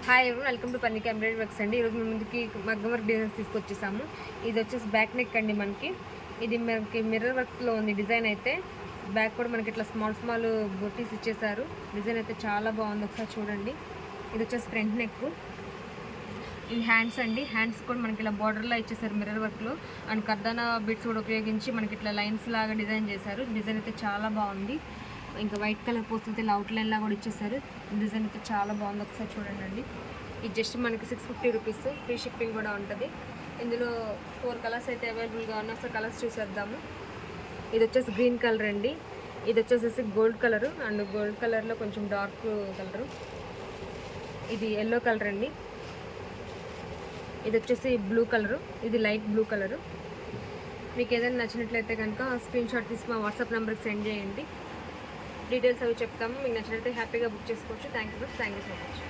Hi ఎవరు welcome to పన్నిక embroidery works అండి. ఈరోజు మేము ముందుకి మగ్గం వర్క్ డిజైన్స్ తీసుకొచ్చేసాము. ఇది వచ్చేసి బ్యాక్ నెక్ అండి. ఇది మనకి మిర్రర్ వర్క్లో ఉంది. డిజైన్ అయితే బ్యాక్ కూడా మనకి ఇట్లా స్మాల్ బొట్టీస్ ఇచ్చేసారు. డిజైన్ అయితే చాలా బాగుంది, ఒకసారి చూడండి. ఇది వచ్చేసి ఫ్రంట్ నెక్. ఇది హ్యాండ్స్ అండి. హ్యాండ్స్ కూడా మనకి ఇలా బార్డర్లో ఇచ్చేసారు మిర్రర్ వర్క్లో. అండ్ కర్దానా బిట్స్ కూడా ఉపయోగించి మనకి ఇట్లా లైన్స్ లాగా డిజైన్ చేశారు. డిజైన్ అయితే చాలా బాగుంది. ఇంకా వైట్ కలర్ పోస్తుంటే ఇలా అవుట్లైన్ లాగా కూడా ఇచ్చేసారు. డిజైన్ అయితే చాలా బాగుంది, ఒకసారి చూడండి. ఇది జస్ట్ మనకి 650 రూపీస్, ఫ్రీ షిప్పింగ్ కూడా ఉంటుంది. ఇందులో 4 కలర్స్ అయితే అవైలబుల్గా ఉన్నాయి. ఒకసారి కలర్స్ చూసేద్దాము. ఇది వచ్చేసి గ్రీన్ కలర్ అండి. ఇది వచ్చేసి గోల్డ్ కలరు, అండ్ గోల్డ్ కలర్లో కొంచెం డార్క్ కలరు. ఇది ఎల్లో కలర్ అండి. ఇది వచ్చేసి బ్లూ కలరు, ఇది లైట్ బ్లూ కలరు. మీకు ఏదైనా నచ్చినట్లయితే కనుక స్క్రీన్ షాట్ తీసి మా వాట్సాప్ నెంబర్కి సెండ్ చేయండి. డీటెయిల్స్ అవి చెప్తాము. మీకు నచ్చినట్లయితే హ్యాపీగా బుక్ చేసుకోవచ్చు. Thank you so much.